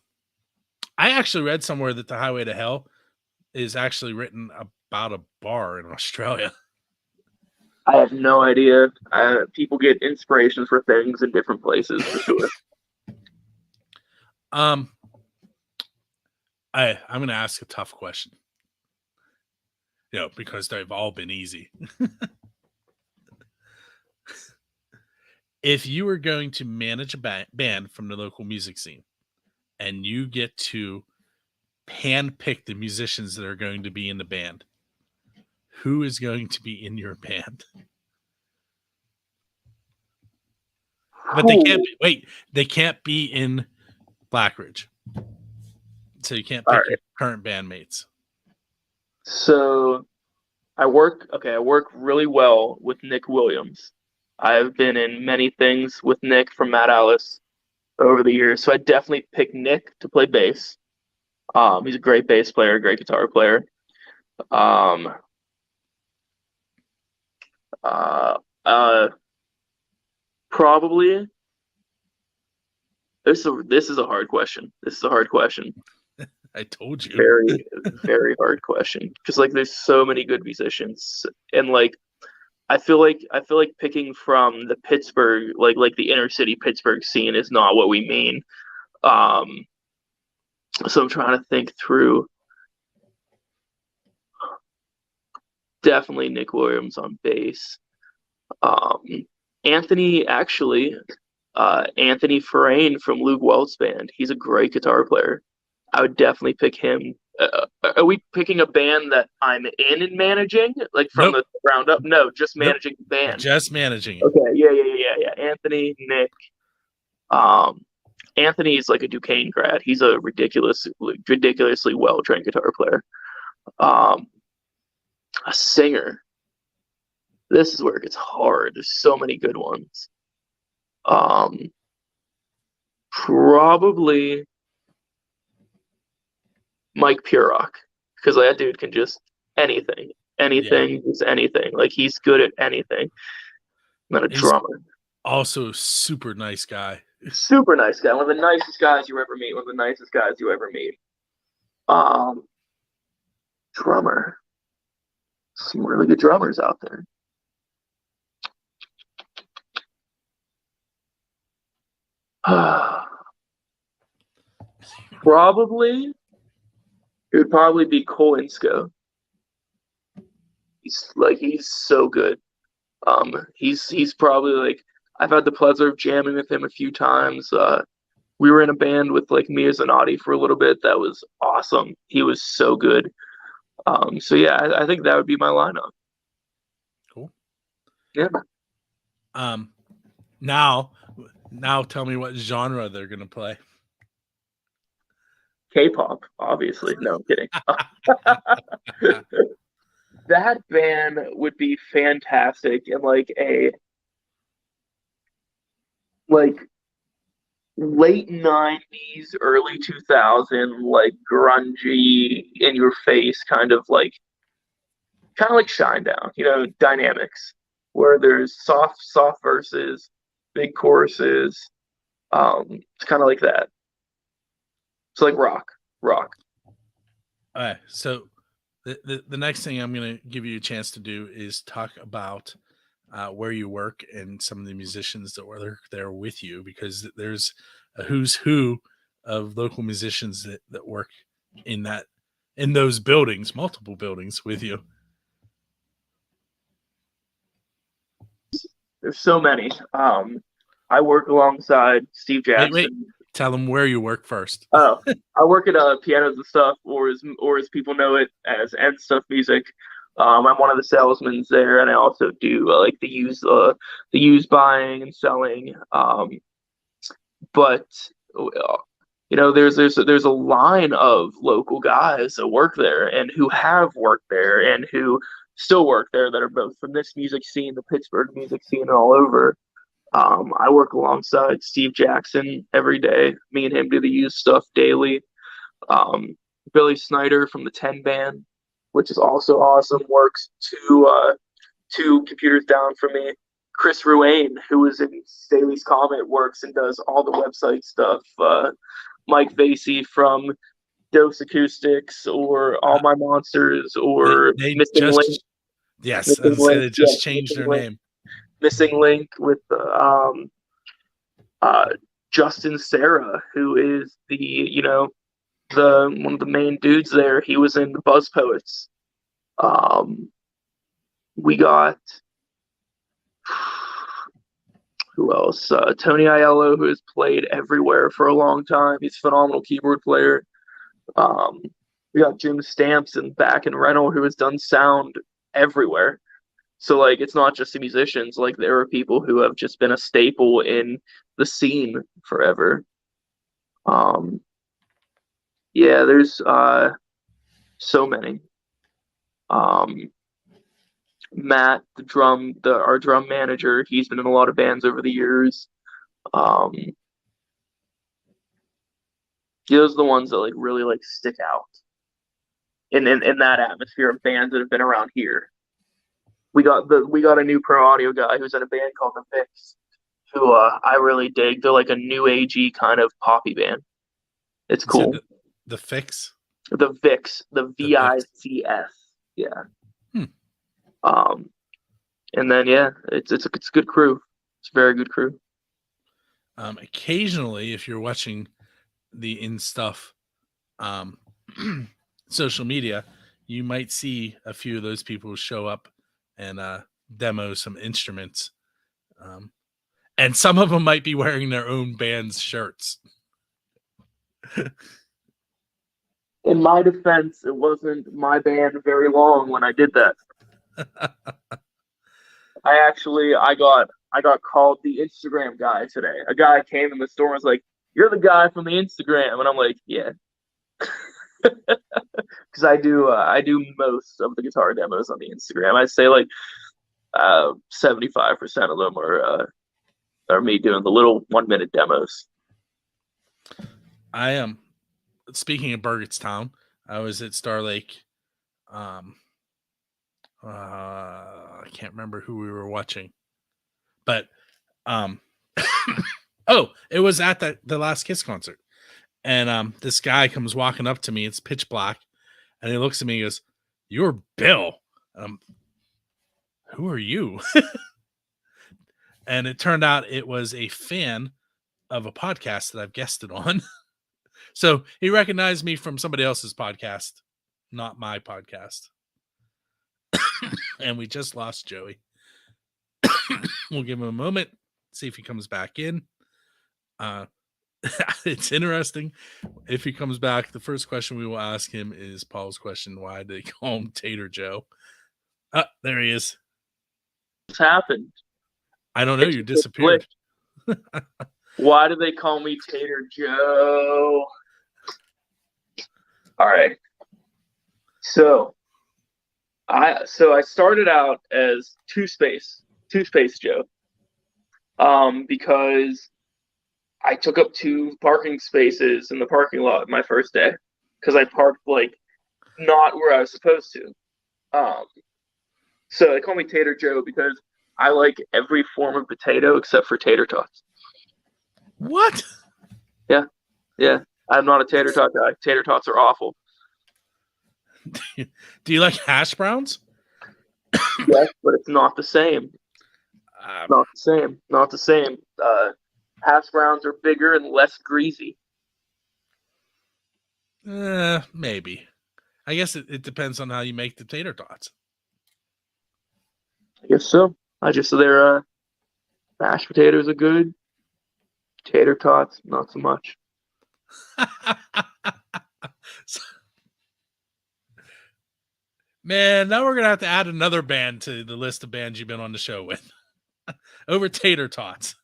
I actually read somewhere that the highway to hell is actually written about a bar in Australia. I have no idea. People get inspirations for things in different places for sure. Um, I'm going to ask a tough question. Because they've all been easy. If you were going to manage a band from the local music scene and you get to handpick the musicians that are going to be in the band, who is going to be in your band? But they can't be in Blackridge. So you can't pick your current bandmates. So I work really well with Nick Williams. I've been in many things with Nick from Matt Alice over the years, so I definitely pick Nick to play bass. He's a great bass player, great guitar player. Um, uh, uh, Probably this is a hard question. This is a hard question. I told you. Very, very hard question. Because like there's so many good musicians. And like I feel like picking from the Pittsburgh, like the inner city Pittsburgh scene is not what we mean. Um so I'm trying to think through. Definitely Nick Williams on bass. Um Anthony actually Anthony Ferrain from Luke Welt's band. He's a great guitar player. I would definitely pick him. Are we picking a band that I'm in and managing, like from Nope. the ground up? No, just Nope. managing the band. Just managing it. Okay, yeah. Anthony, Nick. Um, Anthony's like a Duquesne grad. He's a ridiculously well trained guitar player. Um, a singer. This is where it gets hard. There's so many good ones. Um, Probably Mike Purock, because that dude can just anything, just anything. Like he's good at anything. Not a He's drummer. also super nice guy. Super nice guy. One of the nicest guys you ever meet. One of the nicest guys you ever meet. Um, Drummer. Some really good drummers out there. Probably it would probably be Cole Insko. He's so good. He's probably like I've had the pleasure of jamming with him a few times. We were in a band with like Mia Zanotti for a little bit. That was awesome. He was so good. So yeah, I think that would be my lineup. Cool. Yeah. Now tell me what genre they're gonna play. K-pop, obviously. No, I'm kidding. That band would be fantastic in like late 90s, early 2000, like grungy in your face kind of like Shinedown, dynamics where there's soft verses, big choruses. It's kind of like that. It's like rock. All right, so The next thing I'm going to give you a chance to do is talk about where you work and some of the musicians that were there with you, because there's a who's who of local musicians that work in those buildings, multiple buildings with you. There's so many. I work alongside Steve Jackson. Wait. Tell them where you work first. Oh, I work at Pianos and Stuff, or as people know it as End Stuff Music. I'm one of the salesmen there, and I also do like the used buying and selling. But there's a line of local guys that work there and who have worked there and who still work there that are both from this music scene, the Pittsburgh music scene, and all over. I work alongside Steve Jackson every day. Me and him do the used stuff daily. Billy Snyder from the 10 Band, which is also awesome, works two computers down from me. Chris Ruane, who was in Staley's Comet, works and does all the website stuff. Mike Vasey from Dose Acoustics or All My Monsters or Missing Link. Yes, Missing Link, they just changed their name. Missing Link with Justin Serra, who is the one of the main dudes there. He was in the Buzz Poets. We got who else? Tony Aiello, who has played everywhere for a long time. He's a phenomenal keyboard player. We got Jim Stamps and back in Rental, who has done sound everywhere. So like, it's not just the musicians. Like, there are people who have just been a staple in the scene forever. Yeah, there's so many. Matt, our drum manager, he's been in a lot of bands over the years. Those are the ones that like really like stick out in that atmosphere of bands that have been around here. We got a new pro audio guy who's in a band called The Fix, who I really dig. They're like a new agey kind of poppy band. It's cool. The Fix? The Vix, the VICS. Yeah. And then it's a good crew. It's a very good crew. Occasionally, if you're watching the In Stuff social media, you might see a few of those people show up and demo some instruments. And some of them might be wearing their own band's shirts. In my defense, it wasn't my band very long when I did that. I got called the Instagram guy today. A guy came in the store and was like, "You're the guy from the Instagram," and I'm like, "Yeah," because I do most of the guitar demos on the Instagram. I'd say like 75% of them are me doing the little 1-minute demos. I am speaking of Burgettstown. I was at Star Lake. I can't remember who we were watching, but it was at the Last Kiss concert, and this guy comes walking up to me. It's pitch black, and he looks at me and goes, "You're Bill." Who are you? And it turned out it was a fan of a podcast that I've guested on. So he recognized me from somebody else's podcast, not my podcast. And we just lost Joey. We'll give him a moment, see if he comes back in. It's interesting. If he comes back, the first question we will ask him is Paul's question: why did they call him Tater Joe? There he is. What's happened? I don't know. You disappeared. Why do they call me Tater Joe? All right. So I started out as Two Space Joe, because I took up 2 parking spaces in the parking lot my first day because I parked like not where I was supposed to. So they call me Tater Joe because I like every form of potato except for tater tots. What? Yeah. I'm not a tater tot guy. Tater tots are awful. Do you like hash browns? Yes, but it's not the same. Not the same. Not the same. Hash browns are bigger and less greasy. Maybe. I guess it depends on how you make the tater tots. I guess so. Their mashed potatoes are good. Tater tots, not so much. Man, now we're gonna have to add another band to the list of bands you've been on the show with. Over tater tots.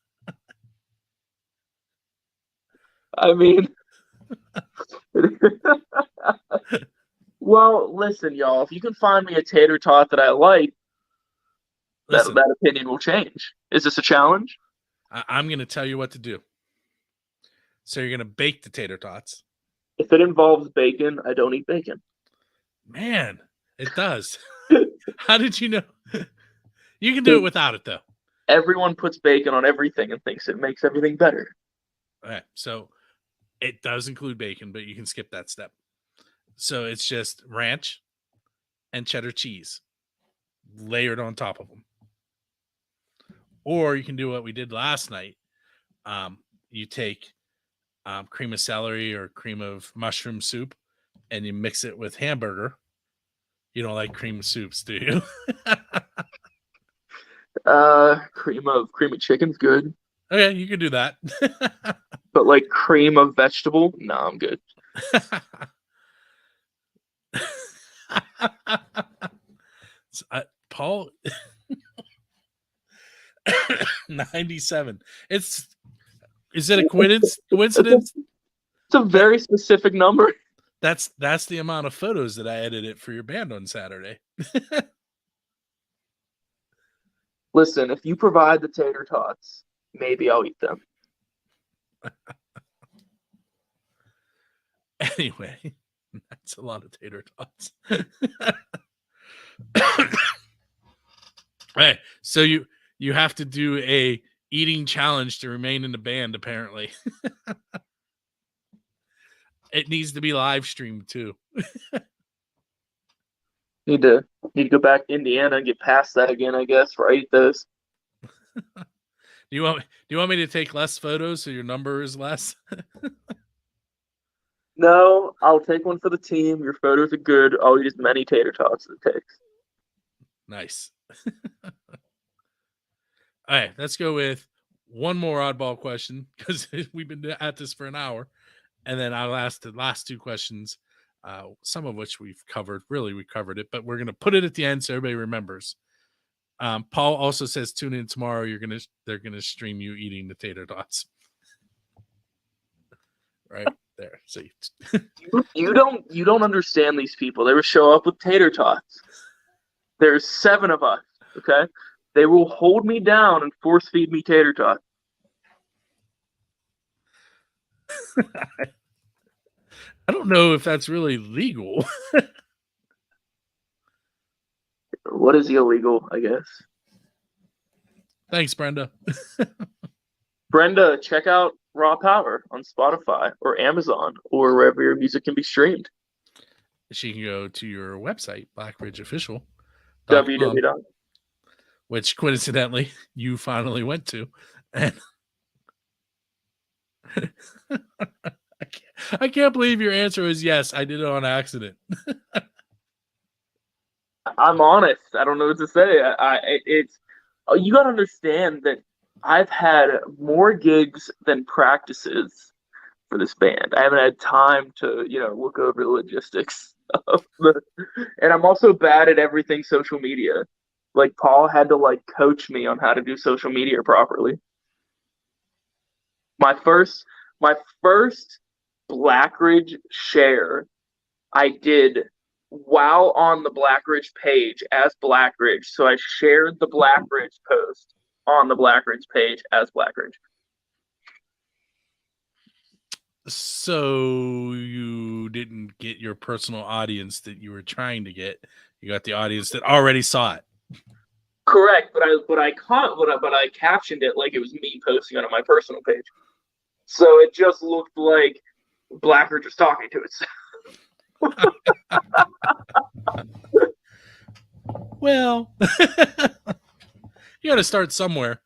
I mean, well, listen, y'all. If you can find me a tater tot that I like, that opinion will change. Is this a challenge? I'm going to tell you what to do. So you're going to bake the tater tots. If it involves bacon, I don't eat bacon. Man, it does. How did you know? You can do it without it, though. Everyone puts bacon on everything and thinks it makes everything better. Okay, so it does include bacon, but you can skip that step. So it's just ranch and cheddar cheese layered on top of them. Or you can do what we did last night. You take cream of celery or cream of mushroom soup and you mix it with hamburger. You don't like cream soups, do you? Cream of chicken's good. Okay, you can do that. But like cream of vegetable, no, I'm good. Paul 97. Is it a coincidence? It's a very specific number. That's the amount of photos that I edited for your band on Saturday. Listen, if you provide the tater tots, maybe I'll eat them. Anyway, that's a lot of tater tots. Hey, so you have to do a eating challenge to remain in the band, apparently. It needs to be live streamed too. Need to go back to Indiana and get past that again, I guess, for eat those. Do you want me to take less photos so your number is less? No, I'll take one for the team. Your photos are good. I'll eat as many tater tots as it takes. Nice. All right, let's go with one more oddball question because we've been at this for an hour. And then I'll ask the last two questions, some of which we've covered. Really, we covered it, but we're going to put it at the end so everybody remembers. Paul also says, tune in tomorrow. They're going to stream you eating the tater tots. Right there. See, you don't understand these people. They will show up with tater tots. There's 7 of us. Okay, they will hold me down and force feed me tater tots. I don't know if that's really legal. What is illegal, I guess? Thanks, Brenda. Brenda, check out Raw Power on Spotify or Amazon or wherever your music can be streamed. She can go to your website, BlackRidgeOfficial. www. Which coincidentally you finally went to. And I can't believe your answer is yes, I did it on accident. I'm honest. I don't know what to say. You got to understand that I've had more gigs than practices for this band. I haven't had time to, look over the logistics and I'm also bad at everything social media. Like Paul had to coach me on how to do social media properly. My first Blackridge share I did while on the Blackridge page as Blackridge. So I shared the Blackridge post on the Blackridge page as Blackridge. So you didn't get your personal audience that you were trying to get. You got the audience that already saw it. Correct, but I captioned it like it was me posting it on my personal page. So it just looked like Blackridge was talking to itself. Well, you got to start somewhere.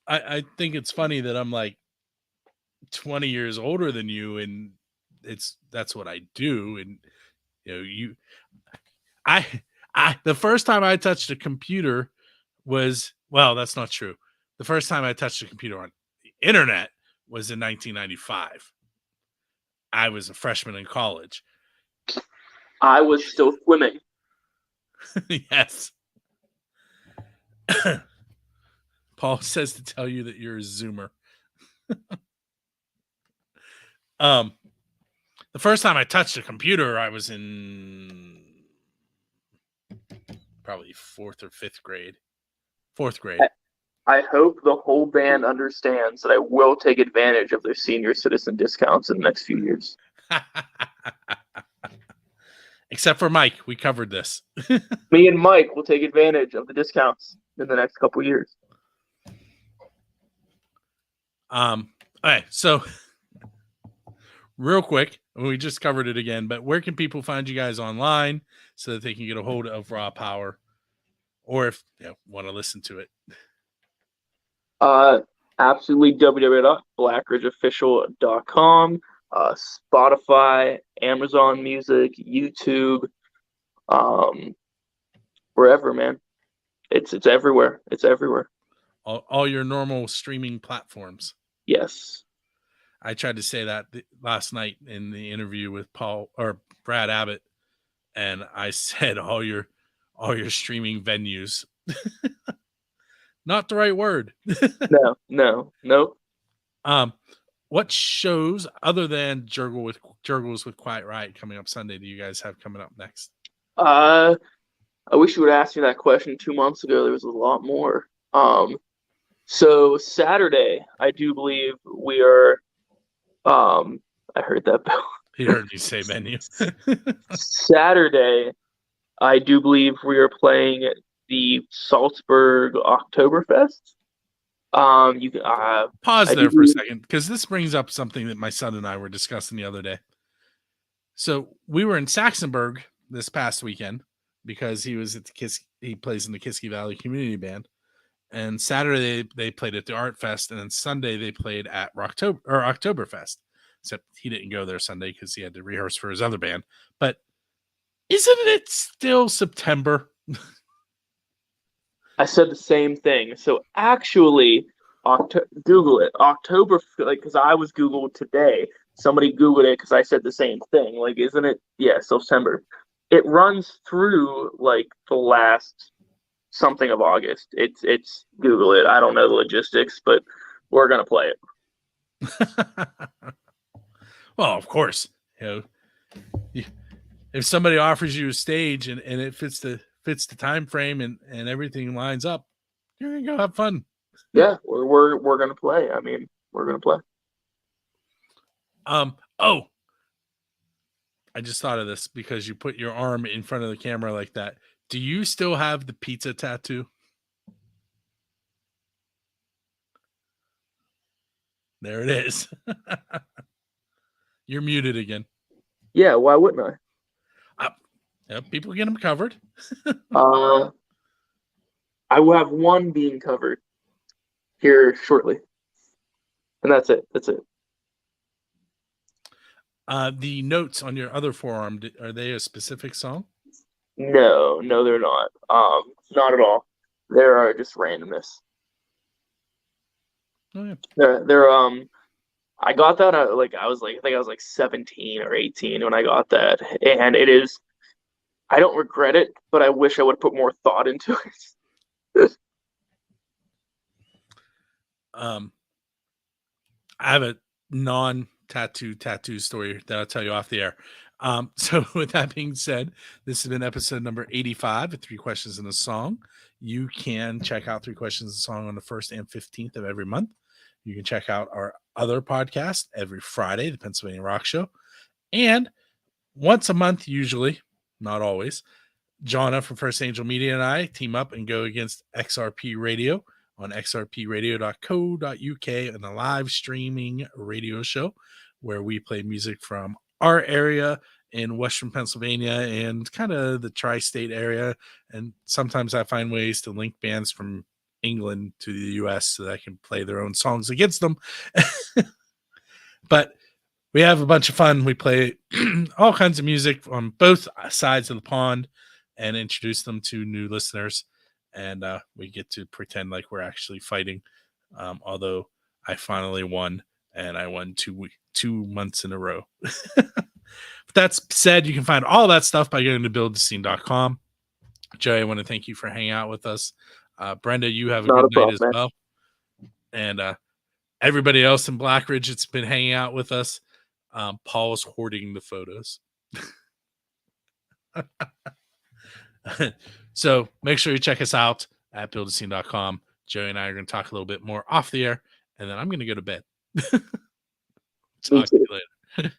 I think it's funny that I'm like 20 years older than you, and that's what I do. And I the first time I touched a computer was, well, that's not true. The first time I touched a computer on the internet was in 1995. I was a freshman in college. I was still swimming. Yes. Paul says to tell you that you're a Zoomer. The first time I touched a computer, I was in probably fourth or fifth grade. Fourth grade. I hope the whole band understands that I will take advantage of their senior citizen discounts in the next few years. Except for Mike, we covered this. Me and Mike will take advantage of the discounts in the next couple years. Okay, so real quick, we just covered it again, but where can people find you guys online so that they can get a hold of Raw Power, or if want to listen to it? Absolutely www.blackridgeofficial.com, Spotify, Amazon Music, YouTube, wherever, man. It's everywhere. It's everywhere. All your normal streaming platforms. Yes. I tried to say that last night in the interview with Paul or Brad Abbott, and I said all your streaming venues. Not the right word. No. What shows other than Jurgles with Quiet Riot coming up Sunday do you guys have coming up next? I wish you would ask me that question 2 months ago. There was a lot more. So Saturday, I do believe we are. I heard that bell. He heard me say venue. Saturday, I do believe we are playing the Salzburg Oktoberfest. You can pause there for a second, because this brings up something that my son and I were discussing the other day. So we were in Saxonburg this past weekend because he was at he plays in the Kiski Valley Community Band, and Saturday they played at the Art Fest, and then Sunday they played at Oktoberfest. Except he didn't go there Sunday because he had to rehearse for his other band. But isn't it still September? I said the same thing. So actually, Google it. October, because I was Googled today. Somebody Googled it because I said the same thing. Like, isn't it? Yeah, September. It runs through like the last something of August. It's Google it. I don't know the logistics, but we're gonna play it. Well, of course, if somebody offers you a stage and it fits the time frame and everything lines up, you're gonna go have fun. Yeah, we're gonna play. I mean, we're gonna play. Oh, I just thought of this because you put your arm in front of the camera like that. Do you still have the pizza tattoo? There it is. You're muted again. Yeah, why wouldn't I? People get them covered. I will have one being covered here shortly, and that's it. The notes on your other forearm, are they a specific song? No, they're not. Not at all. They are just randomness. Oh, yeah. They're I got that I think I was like 17 or 18 when I got that, and it is. I don't regret it, but I wish I would put more thought into it. I have a non-tattoo story that I'll tell you off the air. So with that being said, this has been episode number 85 of 3 Questions and a Song. You can check out 3 Questions and a Song on the 1st and 15th of every month. You can check out our other podcast every Friday, the Pennsylvania Rock Show. And once a month, usually, not always, Jonna from First Angel Media and I team up and go against XRP Radio on xrpradio.co.uk and a live streaming radio show where we play music from our area in Western Pennsylvania and kind of the tri-state area. And sometimes I find ways to link bands from England to the US so that I can play their own songs against them. But we have a bunch of fun. We play all kinds of music on both sides of the pond and introduce them to new listeners. And we get to pretend like we're actually fighting. Although I finally won, and I won 2 months in a row. But that said, you can find all that stuff by going to buildthescene.com. Joey, I want to thank you for hanging out with us. Brenda, you have a good night as well. And everybody else in Blackridge that's been hanging out with us, Paul is hoarding the photos. So make sure you check us out at buildthescene.com. Joey and I are going to talk a little bit more off the air, and then I'm going to go to bed. Talk to you later.